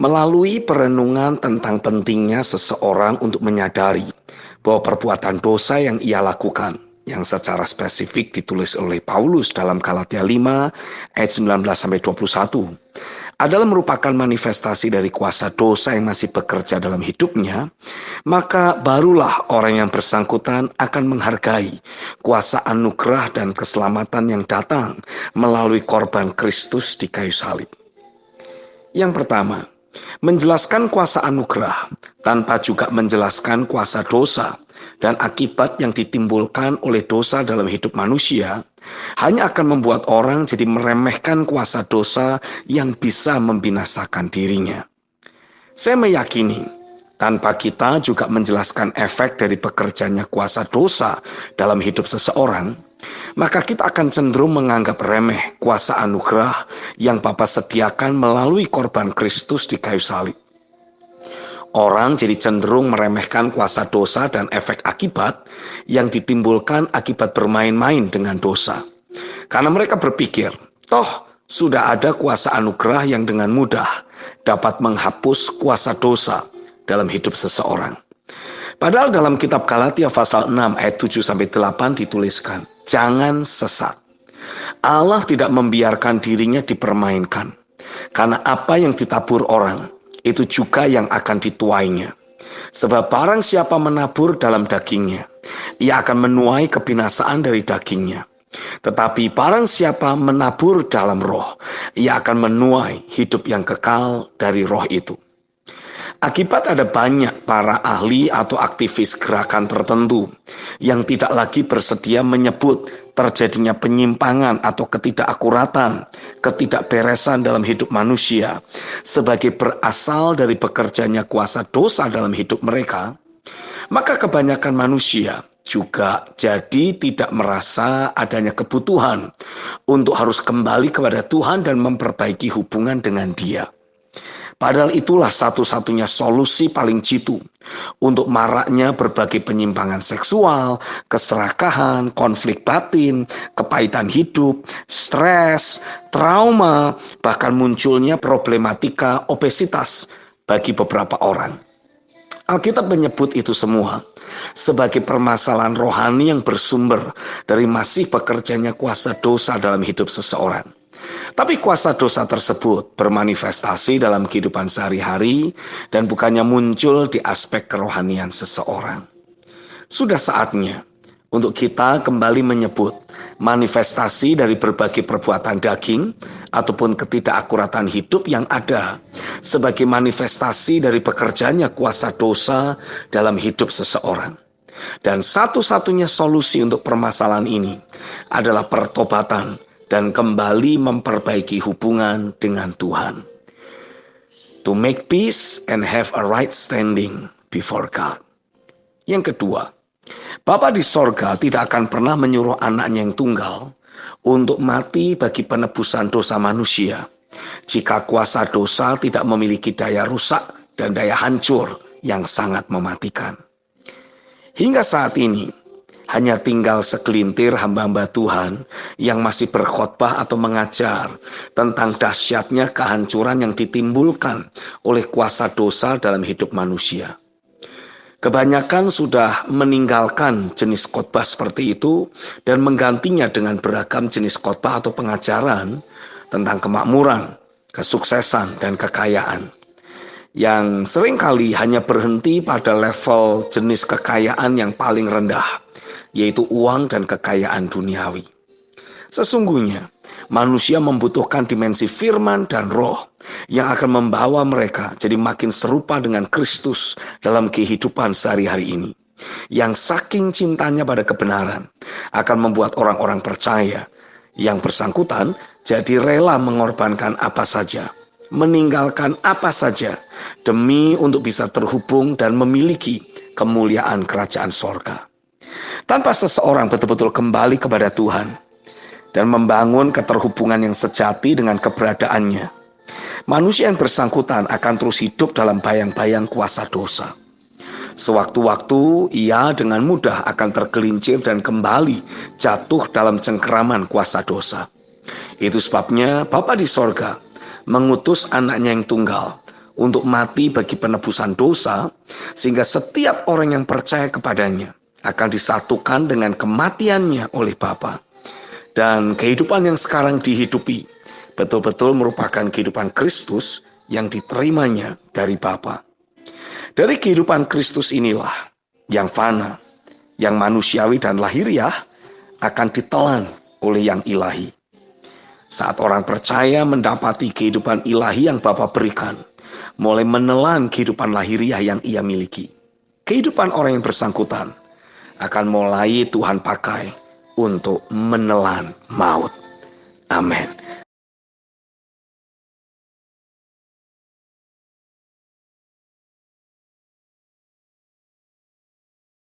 Melalui perenungan tentang pentingnya seseorang untuk menyadari bahwa perbuatan dosa yang ia lakukan, yang secara spesifik ditulis oleh Paulus dalam Galatia 5 ayat 19-21, adalah merupakan manifestasi dari kuasa dosa yang masih bekerja dalam hidupnya, maka barulah orang yang bersangkutan akan menghargai kuasa anugerah dan keselamatan yang datang melalui korban Kristus di kayu salib. Yang pertama, menjelaskan kuasa anugerah tanpa juga menjelaskan kuasa dosa dan akibat yang ditimbulkan oleh dosa dalam hidup manusia hanya akan membuat orang jadi meremehkan kuasa dosa yang bisa membinasakan dirinya. Saya meyakini tanpa kita juga menjelaskan efek dari bekerjanya kuasa dosa dalam hidup seseorang, maka kita akan cenderung menganggap remeh kuasa anugerah yang Bapa sediakan melalui korban Kristus di kayu salib. Orang jadi cenderung meremehkan kuasa dosa dan efek akibat yang ditimbulkan akibat bermain-main dengan dosa. Karena mereka berpikir, toh sudah ada kuasa anugerah yang dengan mudah dapat menghapus kuasa dosa dalam hidup seseorang. Padahal dalam kitab Galatia pasal 6 ayat 7-8 dituliskan, jangan sesat. Allah tidak membiarkan dirinya dipermainkan. Karena apa yang ditabur orang, itu juga yang akan dituainya. Sebab barang siapa menabur dalam dagingnya, ia akan menuai kebinasaan dari dagingnya. Tetapi barang siapa menabur dalam roh, ia akan menuai hidup yang kekal dari roh itu. Akibat ada banyak para ahli atau aktivis gerakan tertentu yang tidak lagi bersedia menyebut terjadinya penyimpangan atau ketidakakuratan, ketidakberesan dalam hidup manusia sebagai berasal dari bekerjanya kuasa dosa dalam hidup mereka, maka kebanyakan manusia juga jadi tidak merasa adanya kebutuhan untuk harus kembali kepada Tuhan dan memperbaiki hubungan dengan Dia. Padahal itulah satu-satunya solusi paling jitu untuk maraknya berbagai penyimpangan seksual, keserakahan, konflik batin, kepahitan hidup, stres, trauma, bahkan munculnya problematika obesitas bagi beberapa orang. Alkitab menyebut itu semua sebagai permasalahan rohani yang bersumber dari masih bekerjanya kuasa dosa dalam hidup seseorang. Tapi kuasa dosa tersebut bermanifestasi dalam kehidupan sehari-hari dan bukannya muncul di aspek kerohanian seseorang. Sudah saatnya untuk kita kembali menyebut manifestasi dari berbagai perbuatan daging ataupun ketidakakuratan hidup yang ada sebagai manifestasi dari pekerjaannya kuasa dosa dalam hidup seseorang. Dan satu-satunya solusi untuk permasalahan ini adalah pertobatan dan kembali memperbaiki hubungan dengan Tuhan. To make peace and have a right standing before God. Yang kedua, Bapa di sorga tidak akan pernah menyuruh anaknya yang tunggal untuk mati bagi penebusan dosa manusia jika kuasa dosa tidak memiliki daya rusak dan daya hancur yang sangat mematikan. Hingga saat ini, hanya tinggal segelintir hamba-hamba Tuhan yang masih berkhotbah atau mengajar tentang dahsyatnya kehancuran yang ditimbulkan oleh kuasa dosa dalam hidup manusia. Kebanyakan sudah meninggalkan jenis khotbah seperti itu dan menggantinya dengan beragam jenis khotbah atau pengajaran tentang kemakmuran, kesuksesan, dan kekayaan, yang seringkali hanya berhenti pada level jenis kekayaan yang paling rendah, yaitu uang dan kekayaan duniawi. Sesungguhnya, manusia membutuhkan dimensi firman dan roh yang akan membawa mereka jadi makin serupa dengan Kristus dalam kehidupan sehari-hari ini. Yang saking cintanya pada kebenaran akan membuat orang-orang percaya yang bersangkutan jadi rela mengorbankan apa saja, meninggalkan apa saja demi untuk bisa terhubung dan memiliki kemuliaan kerajaan sorga. Tanpa seseorang betul-betul kembali kepada Tuhan dan membangun keterhubungan yang sejati dengan keberadaannya, manusia yang bersangkutan akan terus hidup dalam bayang-bayang kuasa dosa. Sewaktu-waktu ia dengan mudah akan tergelincir dan kembali jatuh dalam cengkeraman kuasa dosa. Itu sebabnya Bapa di sorga mengutus anaknya yang tunggal untuk mati bagi penebusan dosa, sehingga setiap orang yang percaya kepadanya akan disatukan dengan kematiannya oleh Bapa. Dan kehidupan yang sekarang dihidupi betul-betul merupakan kehidupan Kristus yang diterimanya dari Bapa. Dari kehidupan Kristus inilah yang fana, yang manusiawi dan lahiriah akan ditelan oleh yang ilahi. Saat orang percaya mendapati kehidupan ilahi yang Bapa berikan, mulai menelan kehidupan lahiriah yang ia miliki. Kehidupan orang yang bersangkutan akan mulai Tuhan pakai untuk menelan maut. Amin.